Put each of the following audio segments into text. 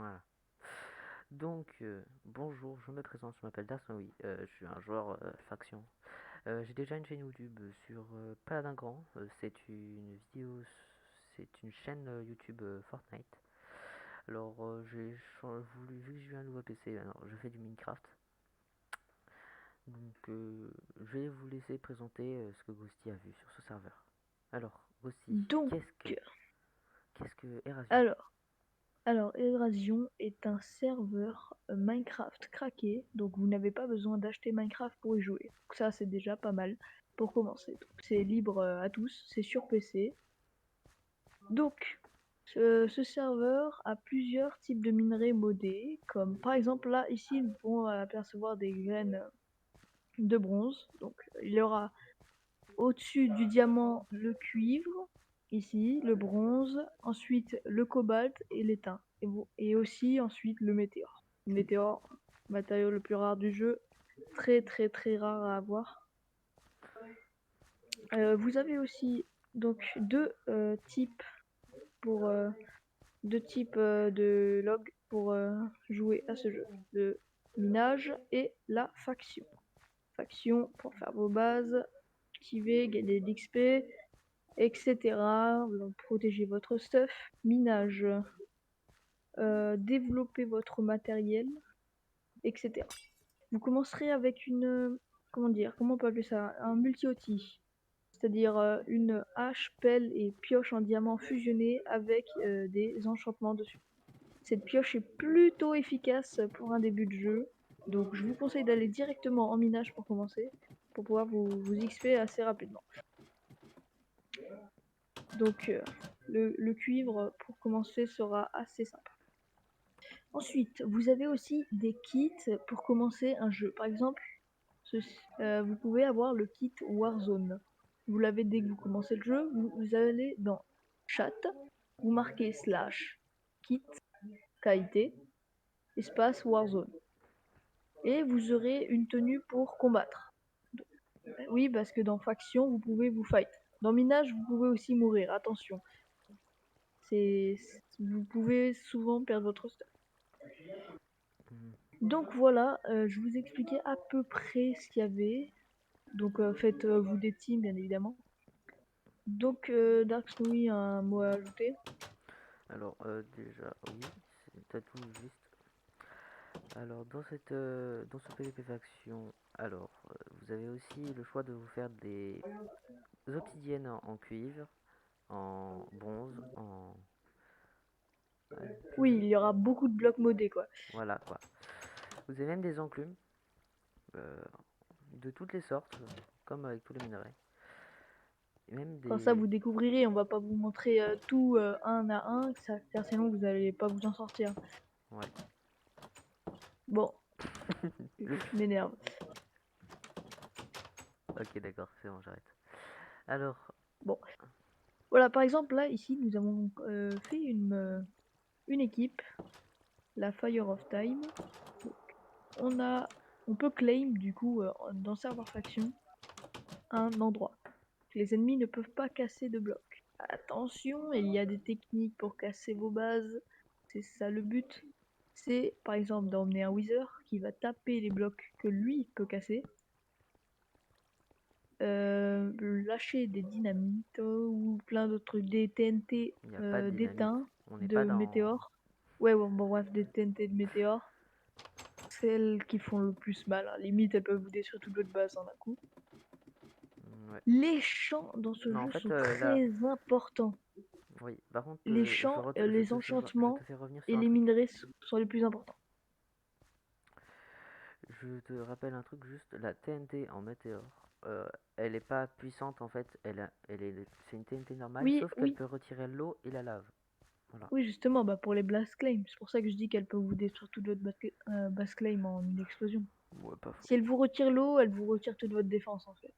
Voilà. Donc, bonjour, je me présente, je m'appelle Darson, oui, je suis un joueur faction. J'ai déjà une chaîne YouTube sur Paladin Grand, c'est une chaîne YouTube Fortnite. Alors, vu que j'ai eu un nouveau PC, alors je fais du Minecraft. Donc, je vais vous laisser présenter ce que Ghosty a vu sur ce serveur. Alors, Ghosty, Donc, qu'est-ce que Erasion? alors, Erasion est un serveur Minecraft craqué, donc vous n'avez pas besoin d'acheter Minecraft pour y jouer. Donc ça, c'est déjà pas mal pour commencer. Donc, c'est libre à tous, c'est sur PC. Donc, ce serveur a plusieurs types de minerais modés, comme par exemple là, ici, nous pouvons apercevoir des graines de bronze. Donc, il y aura au-dessus du diamant le cuivre, ici le bronze, ensuite le cobalt et l'étain. Et aussi ensuite le météore. Le météore, matériau le plus rare du jeu, très très très rare à avoir. Vous avez aussi donc types pour deux types de logs pour jouer à ce jeu, le minage et la faction. Faction pour faire vos bases, activer, gagner de l'XP, etc. Protéger votre stuff, minage, développer votre matériel, etc. Vous commencerez avec comment on peut appeler ça, un multi-outil, c'est-à-dire une hache, pelle et pioche en diamant fusionnée avec des enchantements dessus. Cette pioche est plutôt efficace pour un début de jeu, donc je vous conseille d'aller directement en minage pour commencer, pour pouvoir vous XP assez rapidement. Donc le cuivre pour commencer sera assez simple. Ensuite, vous avez aussi des kits pour commencer un jeu. Par exemple, vous pouvez avoir le kit Warzone. Vous l'avez dès que vous commencez le jeu, vous allez dans chat, vous marquez /kit qualité espace Warzone. Et vous aurez une tenue pour combattre. Oui, parce que dans faction, vous pouvez vous fight. Dans minage, vous pouvez aussi mourir, attention. Vous pouvez souvent perdre votre stuff. Hmm. Donc voilà, je vous expliquais à peu près ce qu'il y avait. Donc faites-vous des teams, bien évidemment. Donc Dark Snowy a un mot à ajouter. Alors, déjà, oui, t'as tout juste. Alors, dans ce PvP faction, alors, vous avez aussi le choix de vous faire des obsidiennes en cuivre, en bronze, ouais, Oui, il y aura beaucoup de blocs modés, quoi. voilà quoi. Vous avez même des enclumes euh, de toutes les sortes, comme avec tous les minerais. Et même Quand ça, des... vous découvrirez, on va pas vous montrer tout un à un, car sinon vous allez pas vous en sortir. Ouais. Bon, je m'énerve. Ok, d'accord, c'est bon, j'arrête. Alors, Bon, voilà, par exemple, là, ici, nous avons fait une équipe, la Fire of Time. Donc, on peut claim, du coup, dans Server Faction, un endroit. Les ennemis ne peuvent pas casser de blocs. Attention, il y a des techniques pour casser vos bases. C'est ça le but. C'est par exemple d'emmener un Wither qui va taper les blocs que lui peut casser. Lâcher des dynamites ou plein d'autres trucs, des TNT il n'y a pas de dynamite. d'étain, On n'est pas de dans... météores. Ouais, bon, bref, des TNT de météores. Celles qui font le plus mal, hein. Limite, elles peuvent vous détruire toute votre base en un coup. Ouais. Les champs dans ce Non, en jeu fait, sont là... très importants. Oui, par contre, Les champs, les je enchantements te fais revenir et sur un les truc. minerais sont les plus importants. Je te rappelle un truc juste, la TNT en météore, elle est pas puissante en fait, c'est une TNT normale, Oui, sauf qu'elle oui, peut retirer l'eau et la lave. Voilà. oui, justement, bah pour les blast claims. C'est pour ça que je dis qu'elle peut vous détruire toute votre base claim en une explosion. Ouais, pas faux. Si elle vous retire l'eau, elle vous retire toute votre défense en fait.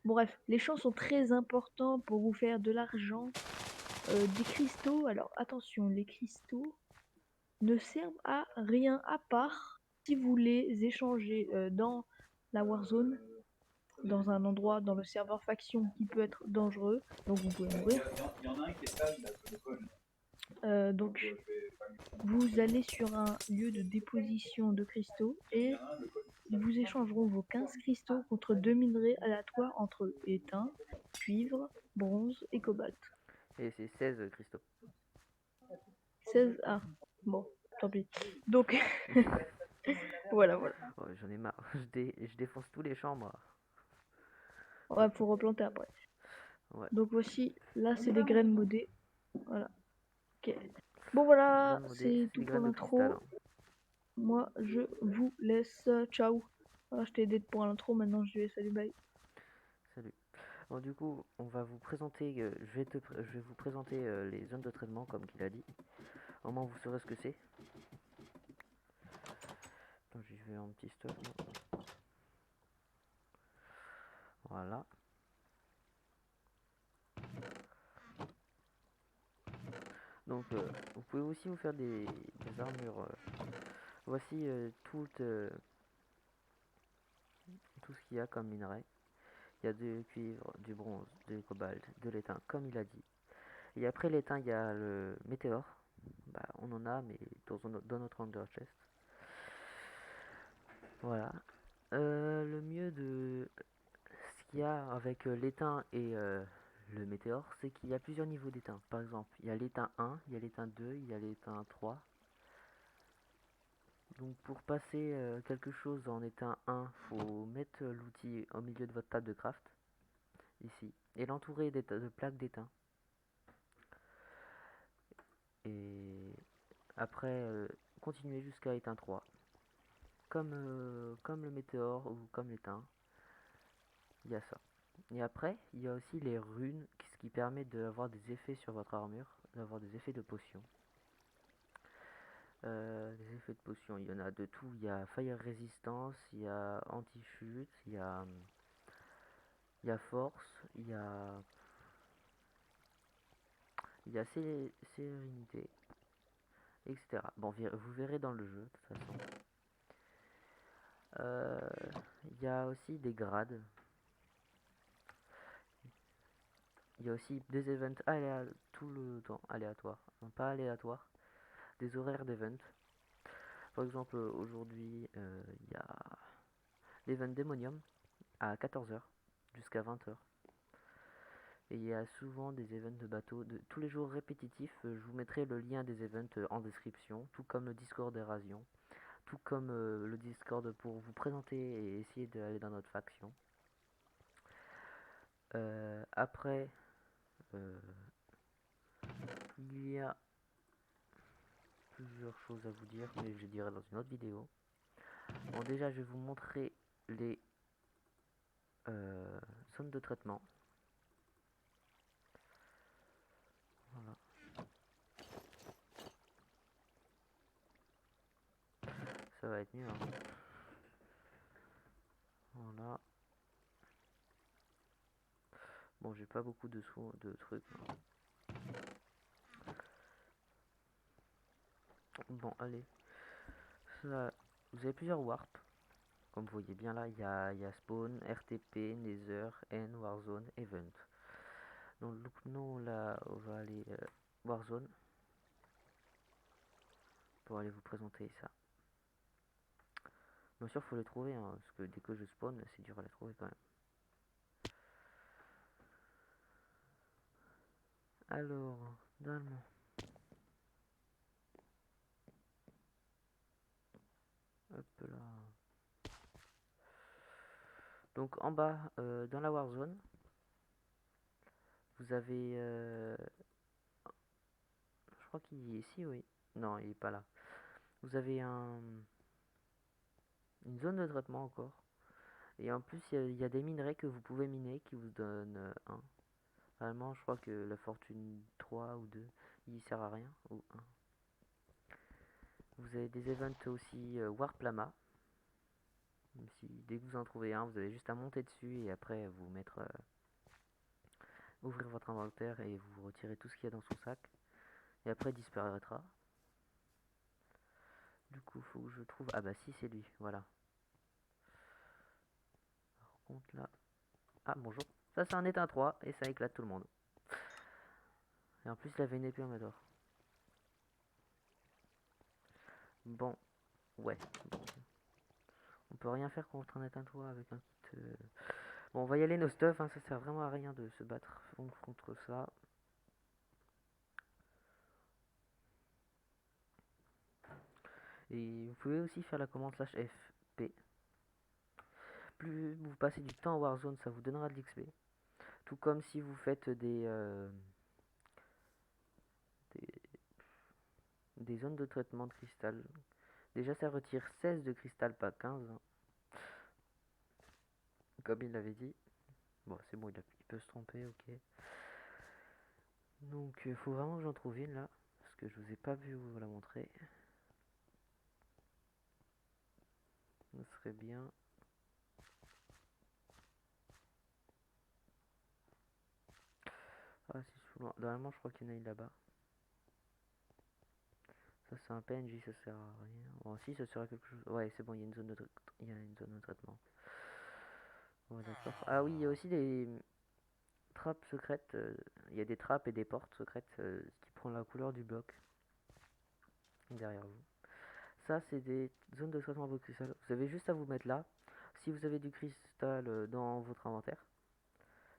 Bref, les champs sont très importants pour vous faire de l'argent. Des cristaux, alors attention, les cristaux ne servent à rien à part si vous les échangez dans la Warzone, dans un endroit dans le serveur faction qui peut être dangereux, donc vous pouvez mourir. Donc vous allez sur un lieu de déposition de cristaux et ils vous échangeront vos 15 cristaux contre 2 minerais aléatoires entre étain, cuivre, bronze et cobalt. Et c'est 16 cristaux. 16. Ah, bon, tant pis. Donc, voilà. Oh, j'en ai marre. Je défonce tous les champs, moi. Ouais, faut replanter après. Ouais. Donc voici, là c'est des graines modées. Voilà. Ok. Bon voilà, Graines modées, c'est c'est tout des pour graines de cristal, l'intro. hein. Moi, je vous laisse. Ciao. Voilà, je t'ai aidé pour l'intro, maintenant je vais salut, bye. Salut. Bon, du coup, on va vous présenter, je vais vous présenter les zones de traitement, comme qu'il a dit. Au moins, vous saurez ce que c'est. Attends, j'y vais en petit stuff. Moi. Voilà. Donc, vous pouvez aussi vous faire des armures. Voici tout ce qu'il y a comme minerai. Il y a du cuivre, du bronze, du cobalt, de l'étain, comme il a dit. Et après l'étain, il y a le météore. Bah, on en a, mais dans notre Ender Chest. Voilà. Le mieux de ce qu'il y a avec l'étain et le météore, c'est qu'il y a plusieurs niveaux d'étain. Par exemple, il y a l'étain 1, il y a l'étain 2, il y a l'étain 3. Donc pour passer quelque chose en étain 1, faut mettre l'outil au milieu de votre table de craft, ici, et l'entourer de plaques d'étain. Et après, continuer jusqu'à étain 3. Comme le météore ou comme l'étain, il y a ça. Et après, il y a aussi les runes, ce qui permet d'avoir des effets sur votre armure, d'avoir des effets de potion. Les effets de potion, il y en a de tout. Il y a Fire Resistance, il y a Anti-Chute, il y a Force, il y a Sérénité, etc. Bon, vous verrez dans le jeu, de toute façon. Il y a aussi des grades. Il y a aussi des events tout le temps aléatoires. Non, pas aléatoires, des horaires d'events. Par exemple, aujourd'hui, il y a l'event Démonium à 14 h jusqu'à 20 h. Et il y a souvent des events de bateau de tous les jours répétitifs. Je vous mettrai le lien des events en description, tout comme le Discord d'Erasion, tout comme le Discord pour vous présenter et essayer d'aller dans notre faction. Après, il y a plusieurs choses à vous dire, mais je dirai dans une autre vidéo. Bon, déjà, je vais vous montrer les zones de traitement. Voilà. Ça va être mieux, hein. Voilà. Bon, j'ai pas beaucoup de trucs, hein. Bon, allez. Ça, vous avez plusieurs warps. Comme vous voyez bien là, il y a Spawn, RTP, Nether, N, Warzone, Event. Donc nous là, on va aller Warzone pour aller vous présenter ça. Bien sûr, faut les trouver, hein, parce que dès que je spawn, c'est dur à les trouver quand même. Alors, normalement. Hop là. Donc en bas, dans la Warzone, vous avez... je crois qu'il est ici, oui. Non, il est pas là. Vous avez une zone de traitement encore. Et en plus, il y a des minerais que vous pouvez miner qui vous donnent un. Réellement, je crois que la fortune 3 ou 2, il sert à rien. Ou 1. Vous avez des events aussi Warp Lama. Si, dès que vous en trouvez un, vous avez juste à monter dessus et après vous mettre... ouvrir votre inventaire et vous retirez tout ce qu'il y a dans son sac. Et après il disparaîtra. Du coup, faut que je trouve... Ah bah si, c'est lui, voilà. Par contre là... Ah bonjour. Ça c'est un état 3 et ça éclate tout le monde. Et en plus il avait une épée en médor. Bon, ouais. Bon. On peut rien faire contre un éteint-toi avec un kit. Bon, on va y aller nos stuff, hein, ça sert vraiment à rien de se battre contre ça. Et vous pouvez aussi faire la commande /fp. Plus vous passez du temps en Warzone, ça vous donnera de l'XP. Tout comme si vous faites des zones de traitement de cristal. Déjà, ça retire 16 de cristal, pas 15, hein, comme il l'avait dit. Bon, c'est bon, il peut se tromper, ok. Donc, il faut vraiment que j'en trouve une là, parce que je vous ai pas vu vous la montrer. Ce serait bien. Ah, c'est souvent. Normalement, je crois qu'il y en a une là-bas. Ça, c'est un PNJ, ça sert à rien. Bon, si, ça sert à quelque chose. Ouais, c'est bon, il y a une zone il y a une zone de traitement. Ouais, d'accord. Ah oui, il y a aussi des trappes secrètes. Il y a des trappes et des portes secrètes qui prennent la couleur du bloc derrière vous. Ça, c'est des zones de traitement à votre cristal. Vous avez juste à vous mettre là. Si vous avez du cristal dans votre inventaire,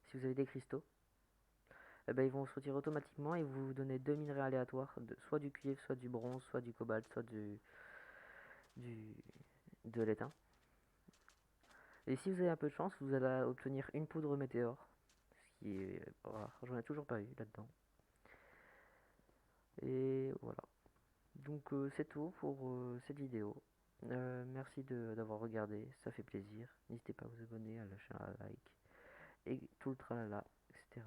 si vous avez des cristaux, eh ben, ils vont se retirer automatiquement et vous donner deux minerais aléatoires, soit du cuivre, soit du bronze, soit du cobalt, soit du de l'étain. Et si vous avez un peu de chance, vous allez obtenir une poudre météore, ce qui est rare. J'en ai toujours pas eu là-dedans. Et voilà. Donc c'est tout pour cette vidéo. Merci d'avoir regardé, ça fait plaisir. N'hésitez pas à vous abonner, à lâcher un like et tout le tralala, etc.